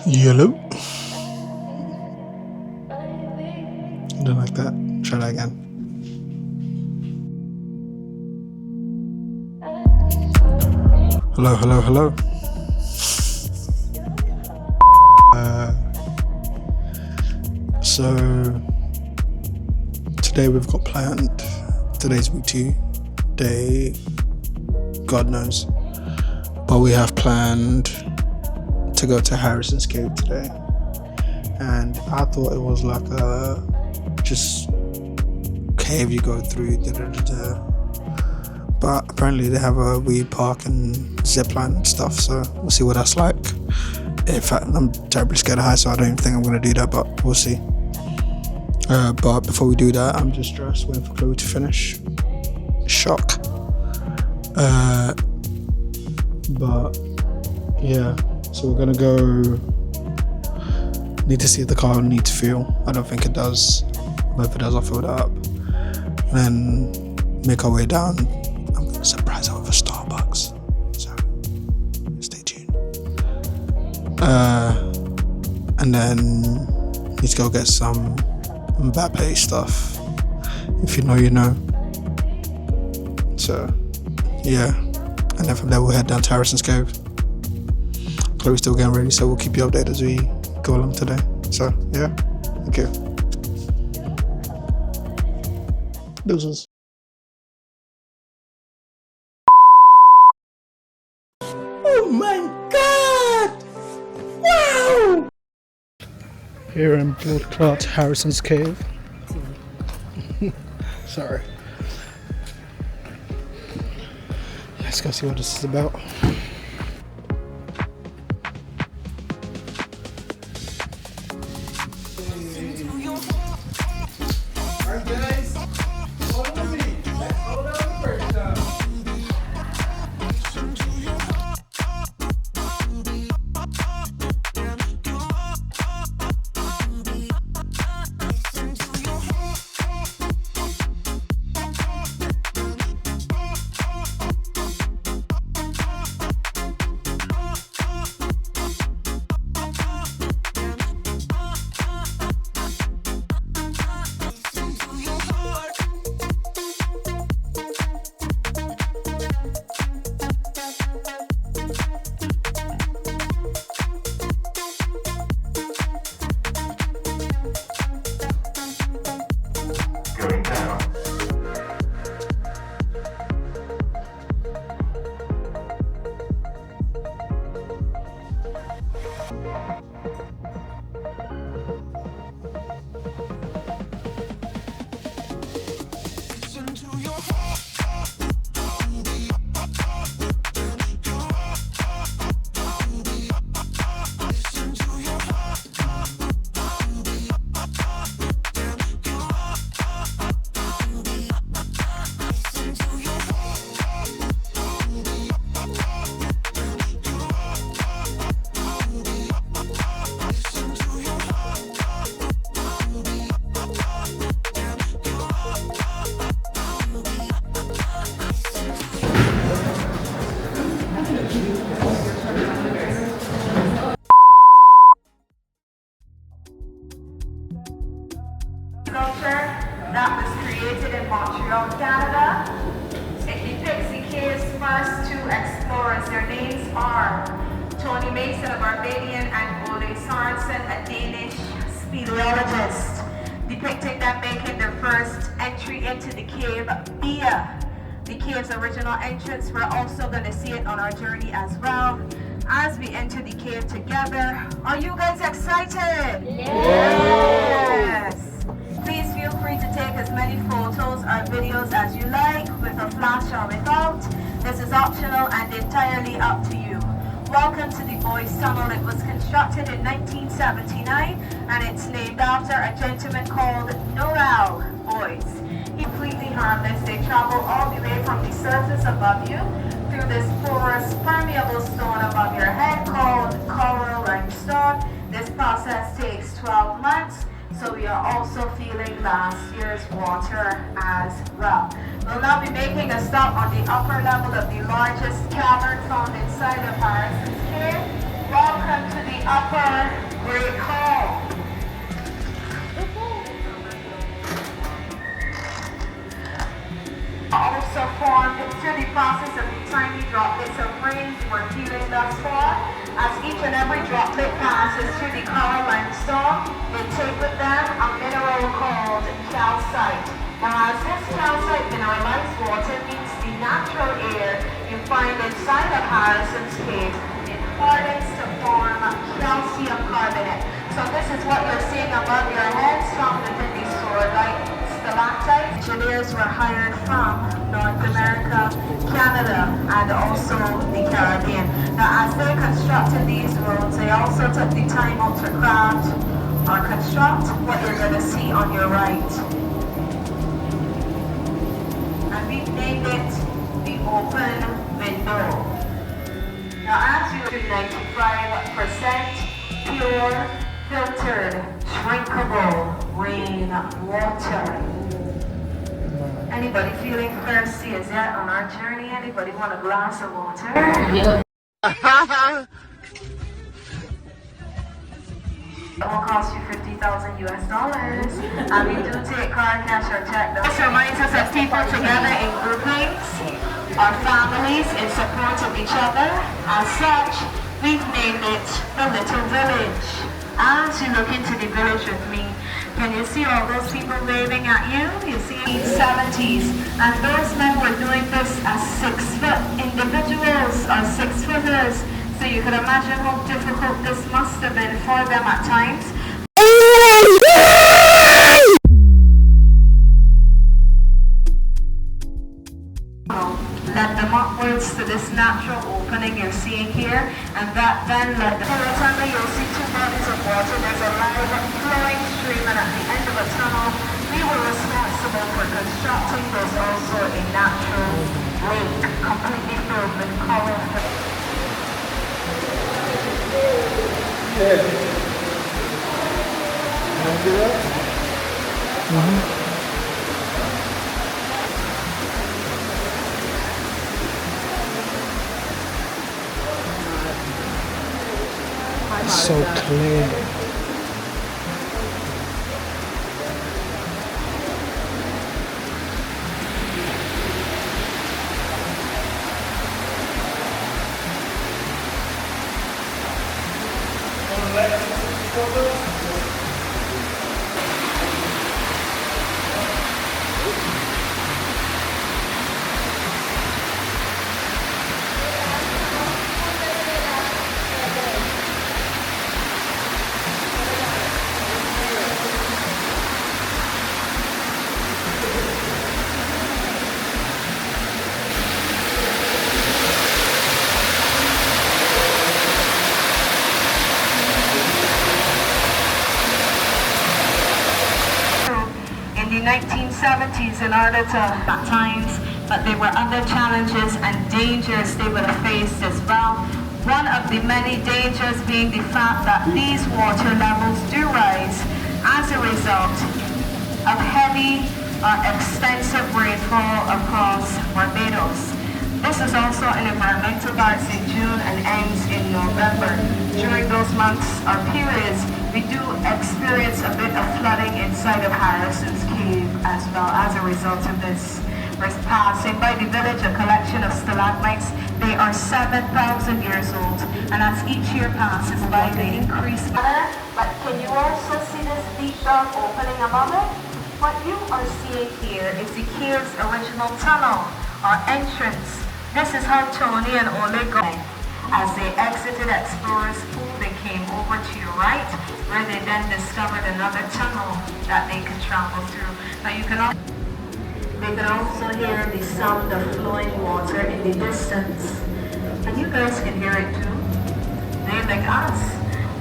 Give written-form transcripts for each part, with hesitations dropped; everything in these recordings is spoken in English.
Yellow. Don't like that. Try that again. Hello, hello, hello. So today we've got planned. Today's week 2 day. God knows. But we have planned to go to Harrison's Cave today. And I thought it was like a just cave you go through. But apparently they have a weed park and zipline and stuff, so we'll see what that's like. In fact, I'm terribly scared of heights, so I don't even think I'm going to do that, but we'll see. But before we do that, I'm just dressed, waiting for Chloe to finish. Shock. But yeah, so we're gonna go. Need to see if the car needs fuel. I don't think it does, but if it does, I'll fill that up. And then make our way down. I'm gonna surprise her with a Starbucks, so stay tuned. And then need to go get some Mbappe stuff. If you know, you know. So yeah, and then from there we'll head down to Harrison's Cave. Chloe's still getting ready, so we'll keep you updated as we go along today. So yeah, thank you. Deuces. Oh my God! Wow! Here in blood clot Harrison's Cave. Sorry. Let's go see what this is about. Alright guys, follow me. Let's go down the first time. Going down. Sculpture that was created in Montreal, Canada. It depicts the cave's first two explorers. Their names are Tony Mason, a Barbadian, and Ole Sorensen, a Danish speleologist, depicting them making their first entry into the cave via the cave's original entrance. We're also going to see it on our journey as well as we enter the cave together. Are you guys excited? Yes! Please feel free to take as many photos or videos as you like, with a flash or without. This is optional and entirely up to you. Welcome to the Boys Tunnel. It was constructed in 1979 and it's named after a gentleman called Noel Boys. Completely harmless. They travel all the way from the surface above you through this porous, permeable stone above your head called coral limestone. This process takes 12 months. So we are also feeling last year's water as well. We'll now be making a stop on the upper level of the largest cavern found inside of Harrison's Cave. Welcome to the Upper Great Hall. Also formed through the process of the tiny droplets of rain we're feeling thus far. As each and every droplet passes through the coral limestone, they take with them a mineral called calcite. Now, as this calcite mineralized water meets the natural air you find inside of Harrison's Cave, it hardens to form calcium carbonate. So this is what you're seeing above your heads found within the sword-like stalactites. Engineers were hired from North America, Canada, and also the Caribbean. Now, as they constructed these roads, they also took the time out to craft or construct what you're going to see on your right. And we've named it the open window. Now, as you do 95% pure, filtered, drinkable rain water. Anybody feeling thirsty? Is that on our journey? Anybody want a glass of water? Yeah. It will cost you $50,000 US. And we do take card, cash, or check. This reminds us of people together in groupings, our families in support of each other. As such, we've named it the Little Village. As you look into the village with me, can you see all those people waving at you? You see 70s. And those men were doing this as 6-foot individuals or 6-footers. So you can imagine how difficult this must have been for them at times. Led them upwards to this natural opening you're seeing here, and that then led them. Horizontally, you'll see two bodies of water. There's a live flowing stream, and at the end of a tunnel, we were responsible for constructing. There's also a natural lake, completely filled with coral. So clear. In the 1970s, in order to, at times, but they were under challenges and dangers they would have faced as well. One of the many dangers being the fact that these water levels do rise as a result of heavy or extensive rainfall across Barbados. This is also an environmental starts in June and ends in November. During those months or periods, we do experience a bit of flooding inside of Harrison's Cave as well as a result of this. We're passing by the village, a collection of stalagmites. They are 7,000 years old, and as each year passes by, they increase. But can you also see this deep dark opening above it? What you are seeing here is the cave's original tunnel or entrance. This is how Tony and Ole got. As they exited Explorer's Pool, they came over to your right, where they then discovered another tunnel that they could travel through. Now you can also hear the sound of flowing water in the distance. And you guys can hear it too. They, like us,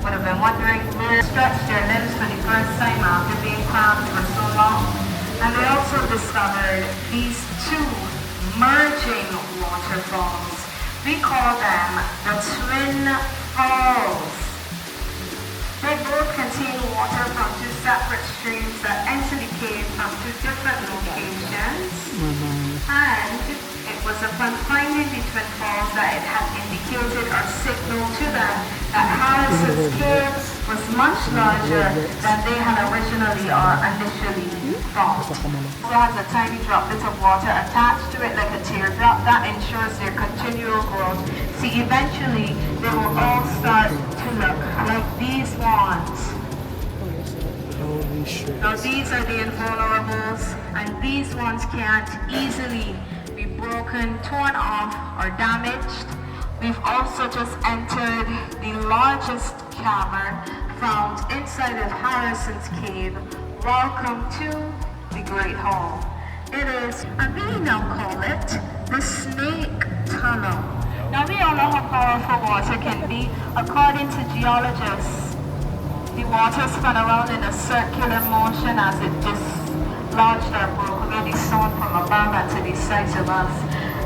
would have been wondering where stretched their limbs for the first time after being cramped for so long. And they also discovered these two merging waterfalls. We call them the Twin Falls. They both contain water from two separate streams that enter the cave from two different locations. And it was upon finding the Twin Falls that it had indicated or signal to them that Harrison's cave was much larger than they had originally or initially thought. It has a tiny droplet of water attached to it like a teardrop that ensures their continual growth. See, eventually they will all start to look like these ones. Now these are the invulnerables, and these ones can't easily be broken, torn off, or damaged. We've also just entered the largest cavern found inside of Harrison's cave. Welcome to the Great Hall. It is, and we now call it, the Snake Tunnel. Now we all know how powerful water can be. According to geologists, the water spun around in a circular motion as it dislodged or broke away the stone from above and to the sides of us.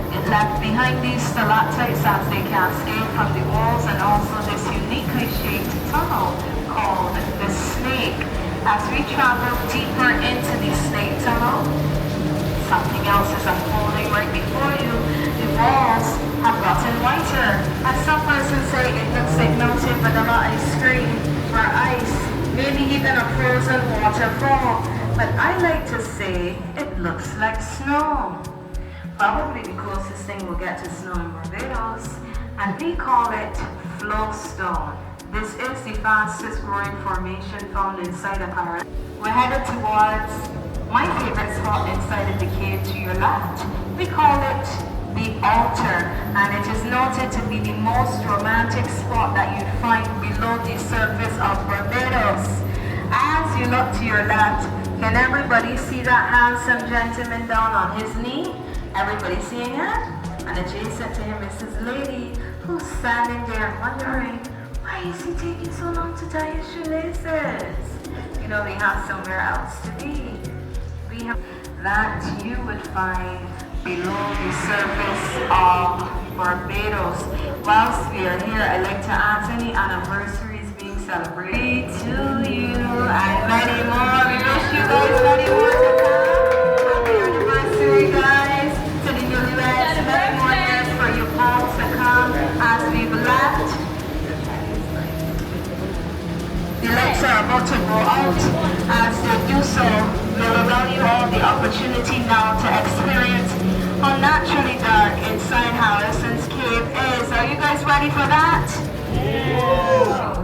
It left behind these stalactites as they cascade from the walls, and also this uniquely shaped tunnel called the Snake. As we travel deeper into the Snake Tunnel, something else is unfolding right before you. The walls have gotten whiter. As some persons say, it looks like melted vanilla ice cream or ice, maybe even a frozen waterfall. But I like to say it looks like snow. Probably the closest thing we'll get to snow in Barbados, and we call it flowstone. This is the fastest growing formation found inside of Paris. We're headed towards my favorite spot inside of the cave to your left. We call it the altar, and it is noted to be the most romantic spot that you'd find below the surface of Barbados. As you look to your left, can everybody see that handsome gentleman down on his knee? Everybody seeing it? And adjacent to him is this lady who's standing there wondering, why is he taking so long to tie his shoelaces? You know, they have somewhere else to be. We have that you would find below the surface of Barbados. Whilst we are here, I'd like to ask any anniversaries being celebrated to you and many more. We wish you guys many more to come. Happy anniversary, guys. To the newlyweds, many more years for you both to come as we've left. The lights are about to go out. As they do so, we'll allow you all the opportunity now to experience how naturally dark inside Harrison's cave is. Are you guys ready for that? Yeah.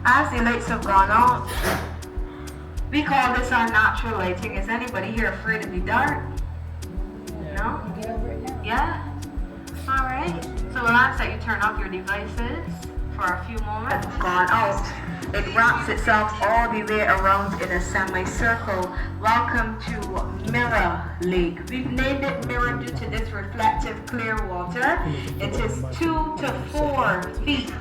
As the lights have gone out, we call this our natural lighting. Is anybody here afraid of the dark? No? Yeah? Alright. So we'll ask that you turn off your devices for a few moments. Gone out. It wraps itself all the way around in a semicircle. Welcome to Mirror Lake. We've named it Mirror due to this reflective clear water. It is 2 to 4 feet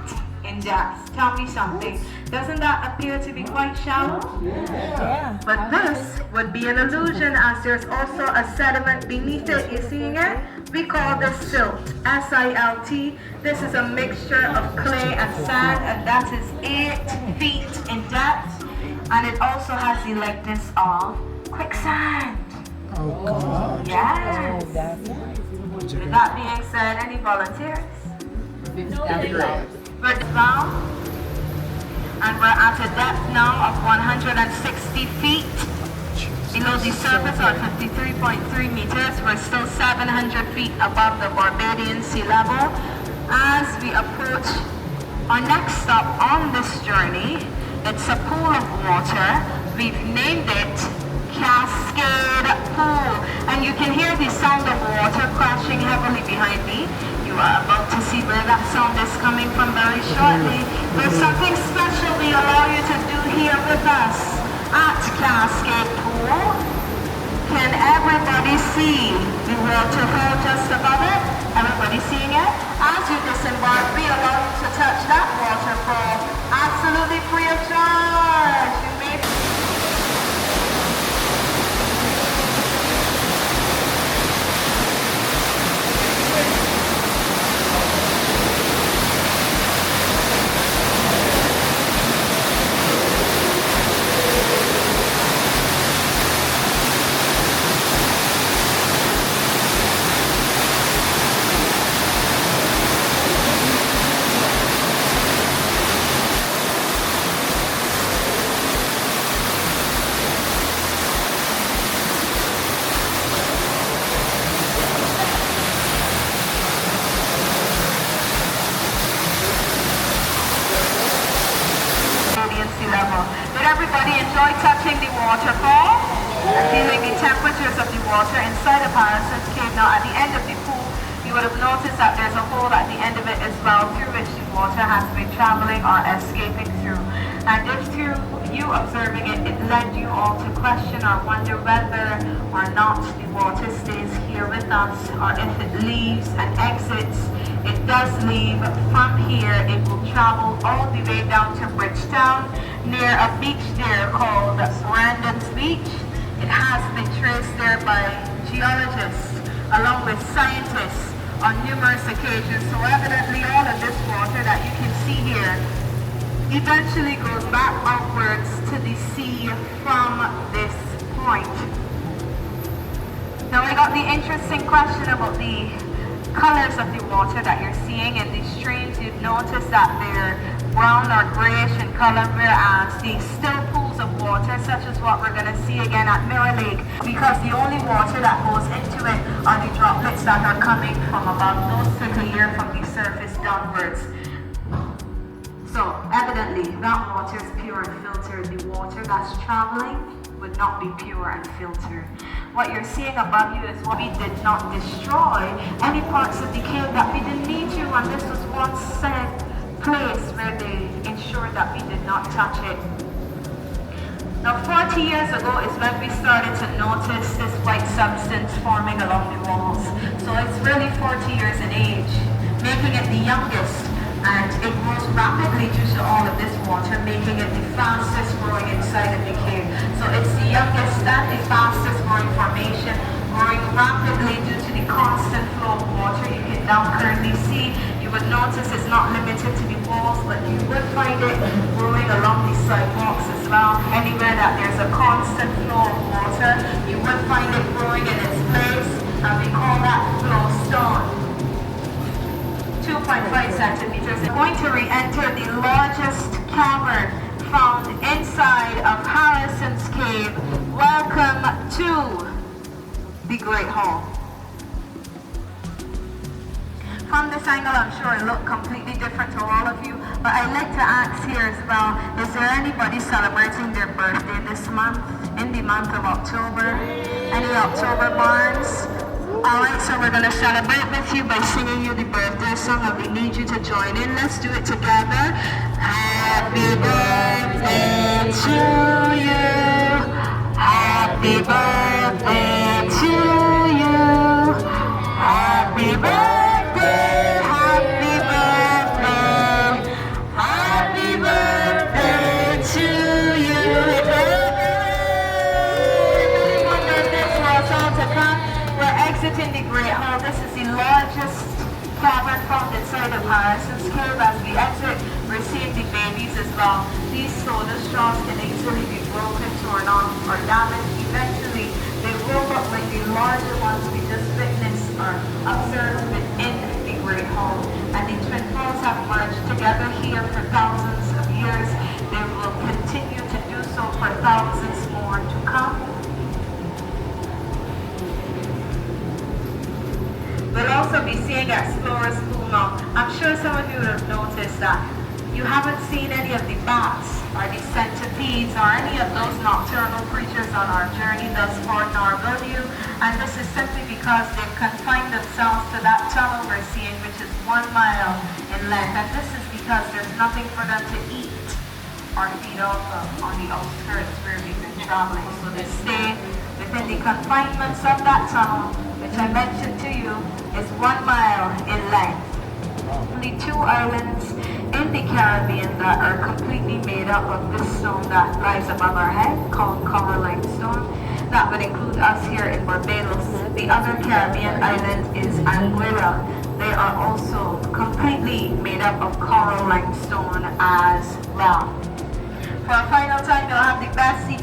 in depth. Tell me something. Doesn't that appear to be quite shallow? Yeah. But this would be an illusion, as there's also a sediment beneath it. You seeing it? We call this silt, S-I-L-T. This is a mixture of clay and sand, and that is 8 feet in depth. And it also has the likeness of quicksand. Oh, God. Yes. With that being said, any volunteers? We're down, and we're at a depth now of 160 feet. Below the surface of 53.3 meters, we're still 700 feet above the Barbadian sea level. As we approach our next stop on this journey, it's a pool of water. We've named it Cascade Pool, and you can hear the sound of water crashing heavily behind me. You are about to see where that sound is coming from very shortly. There's something special we allow you to do here with us at Cascade Pool. Can everybody see the waterfall just above it? Everybody seeing it? As you disembark, we allow you to touch that waterfall absolutely free of charge. You may the water inside of Harrison's Cave. Now at the end of the pool, you would have noticed that there's a hole at the end of it as well through which the water has been traveling or escaping through. And if through you observing it, it led you all to question or wonder whether or not the water stays here with us, or if it leaves and exits, it does leave from here. It will travel all the way down to Bridgetown near a beach there called Brandon's Beach. It has been traced there by geologists along with scientists on numerous occasions. So evidently all of this water that you can see here eventually goes back upwards to the sea from this point. Now I got the interesting question about the colors of the water that you're seeing. In these streams, you've noticed that they're brown or grayish in color, whereas the still pools of water, such as what we're going to see again at Mirror Lake, because the only water that goes into it are the droplets that are coming from above. Those trickle here from the surface downwards. So evidently that water is pure and filtered. The water that's traveling would not be pure and filtered. What you're seeing above you is what we did not destroy any parts of the cave that we didn't need to, and this was one set place where they ensured that we did not touch it. Now 40 years ago is when we started to notice this white substance forming along the walls. So it's really 40 years in age, making it the youngest, and it grows rapidly due to all of this water, making it the fastest growing inside of the cave. So it's the youngest and the fastest growing formation, growing rapidly due to the constant flow of water. You can now currently see, you would notice it's not limited to the walls, but you would find it growing along the sidewalks as well. Anywhere that there's a constant flow of water, you would find it growing in its place, and we call that flow stone. 2.5 centimeters. We're going to re-enter the largest cavern found inside of Harrison's Cave. Welcome to the Great Hall. From this angle, I'm sure it looked completely different to all of you, but I'd like to ask here as well, is there anybody celebrating their birthday this month, in the month of October? Any October borns? Alright, so we're going to celebrate with you by singing you the birthday song, and we need you to join in. Let's do it together. Happy birthday to you. Happy birthday to you. Happy birthday, happy birthday. Happy birthday to you. Everyone, there's this for us all to come. We're exiting the Great Hall. This is the largest cavern found inside of Harrison's Cave. As we exit, we're seeing the babies as well. These soda straws can easily be broken, torn off, or damaged. Eventually, they roll up like the larger ones we just witnessed or observed within the Great Hall. And the twin falls have merged together here for thousands of years. They will continue to do so for thousands more to come. We'll also be seeing Explorer's Pool now. I'm sure some of you would have noticed that you haven't seen any of the bats or the centipedes or any of those nocturnal creatures on our journey thus far, nor will you. And this is simply because they've confined themselves to that tunnel we're seeing, which is 1 mile in length. And this is because there's nothing for them to eat or feed off of on the outskirts where we've been traveling. So they stay within the confinements of that tunnel, which I mentioned to you is 1 mile in length. Only 2 islands in the Caribbean that are completely made up of this stone that lies above our head, called coral limestone. That would include us here in Barbados. The other Caribbean island is Anguilla. They are also completely made up of coral limestone as well. For our final time, you'll have the best seats.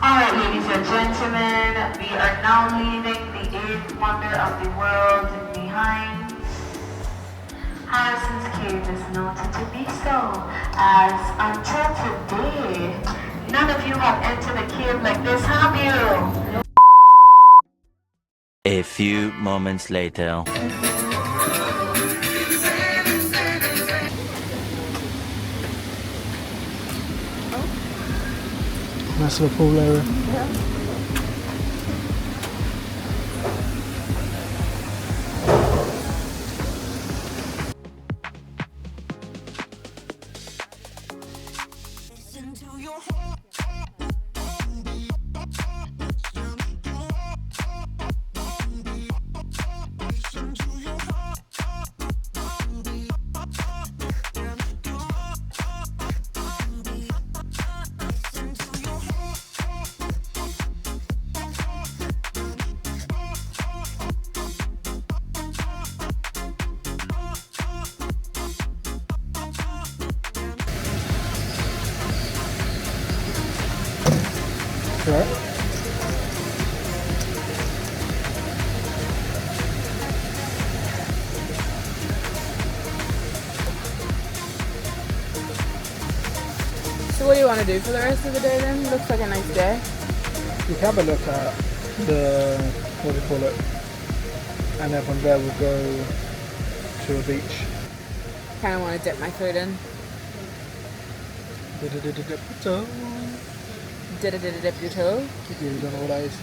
Alright, ladies and gentlemen, we are now leaving the 8th wonder of the world behind. Harrison's Cave is noted to be so, as until today, none of you have entered a cave like this, have you? A few moments later. Nice little pool area. Right. So what do you want to do for the rest of the day then? Looks like a nice day. We can have a look at the, what do you call it? And then from there we'll go to a beach. Kind of want to dip my foot in. Dip your toe. Did dip your toe? Yeah, you don't know what that is.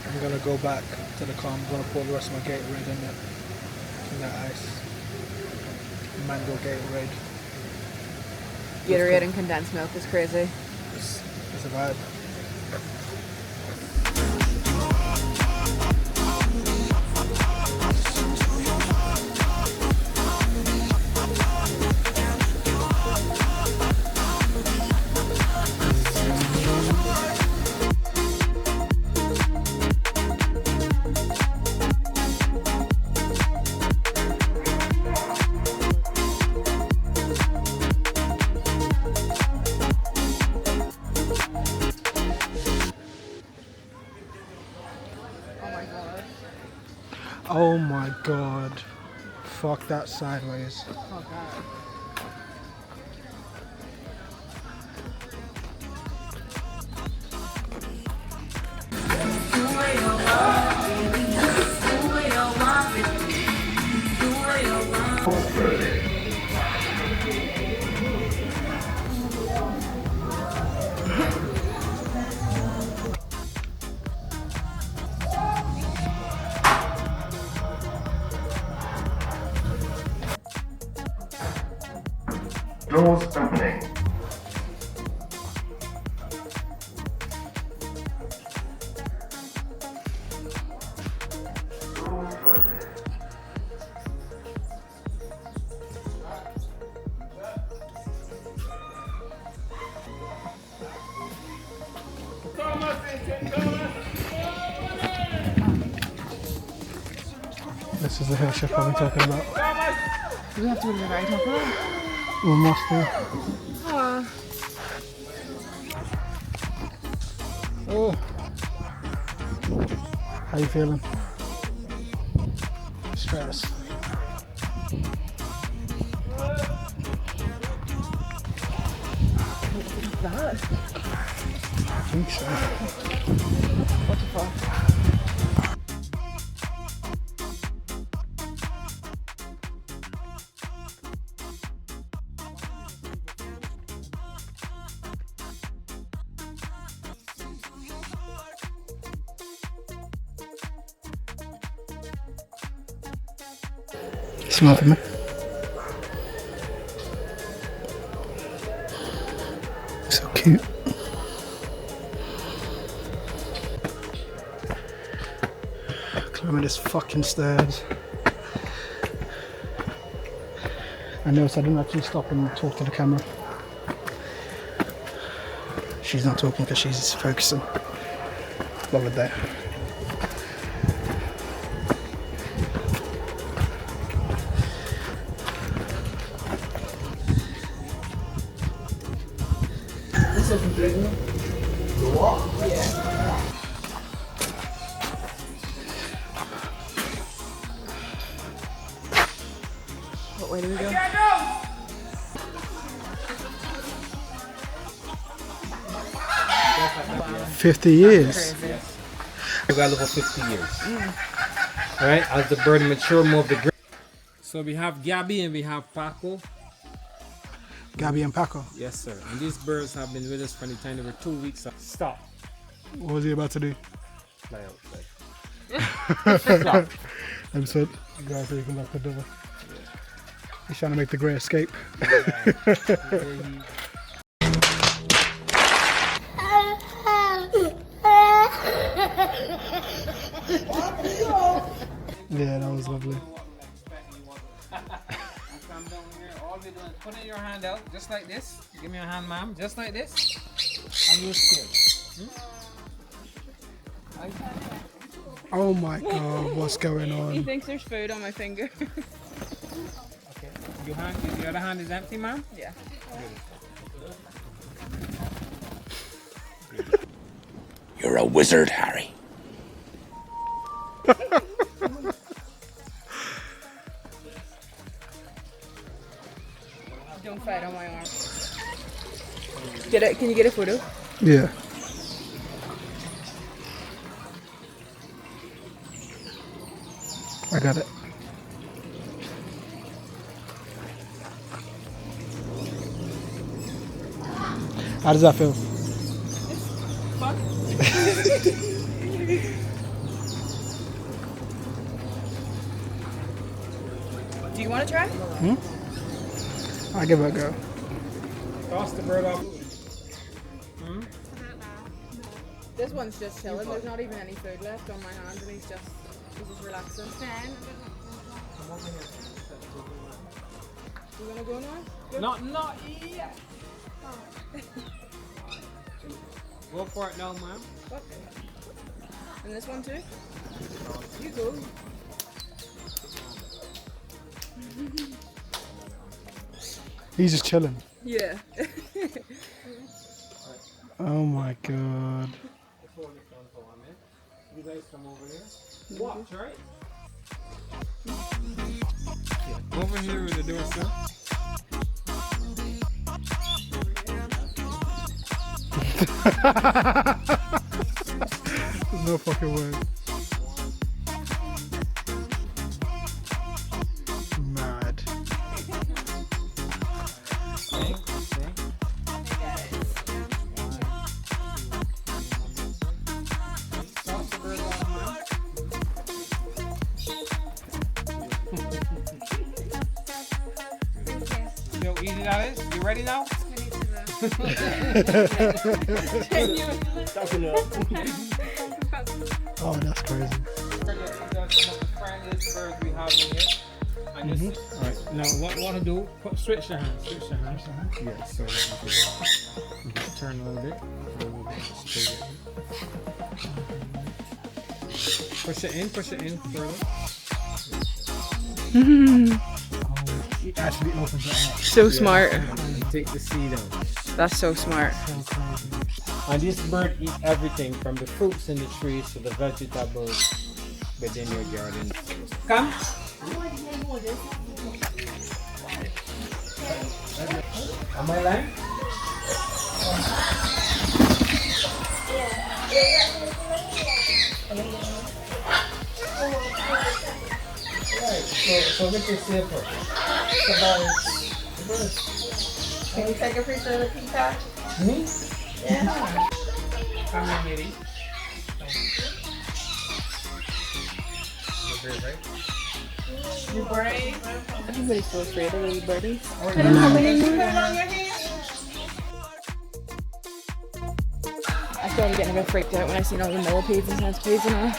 I'm gonna go back to the car. I'm gonna pour the rest of my Gatorade in it. In that ice. Mango Gatorade. Gatorade and condensed milk is crazy. It's a vibe. Oh my god. Fuck that sideways. Oh god. Doors opening. Doors closing. This is the hair chef I've been talking about. Do we have to go to the very top of it? We must do. Aww. Oh. How you feeling? Stress. That? I think so. What the fuck? Smell for me. So cute. Climbing this fucking stairs. I noticed I didn't actually stop and talk to the camera. She's not talking because she's focusing. Love it there. What way do we go? 50 years. Crazy. We got over 50 years. Alright, as the bird mature, move the grip. So we have Gabby and we have Paco. Gabby and Paco. Yes, sir. And these birds have been with us from the time they were 2 weeks. Stop. What was he about to do? Fly out. Stop. Episode. You guys are come back to Dover. He's trying to make the great escape. Yeah, that was lovely. Come down here. All we're doing is putting your hand out just like this. Give me your hand, ma'am. Just like this. And you're scared. Oh my god, what's going He on? thinks there's food on my finger. Okay. Your other hand is empty, ma'am? Yeah. You're a wizard, Harry. Don't fight on my arm. Get it? Can you get a photo? Yeah. I got it. How does that feel? Do you want to try? I'll give it a go. Toss the bird off. This one's just chilling. There's not even any food left on my hands, and he's just relaxing. You wanna go now? Not yet. Go for it now, ma'am. Okay. And this one too? You go. He's just chilling. Yeah. Oh my god. You guys come over here. Watch, right? Yeah. Over here with the door, sir. There's no fucking way. Mad. Toss the bird off, ma'am. See how easy that is? You ready now? Oh, that's crazy. Some of the friendliest birds we have in here. And just, alright, now what you want to do, switch your hands. Yeah, so turn a little bit. Push it in further. He actually opens it up. So smart. Take the seed out. That's so smart. And this bird eats everything from the fruits in the trees to the vegetables within your garden. Come. Am I lying? Right, so make it simple. Can you take a picture of the peacock? Me? Yeah. Come here, Mitty. You brave. Everybody's so afraid of little birdies. Put it on your hand. I started getting a bit freaked out when I seen all the millipedes and centipedes and all.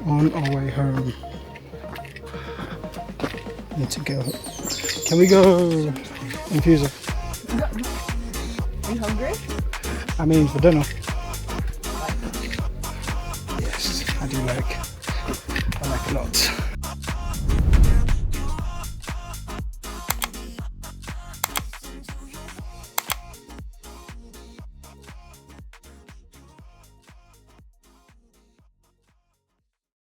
On our way home. Need to go. Can we go infuser? Are you hungry? I mean for dinner. Yes, I do like a lot.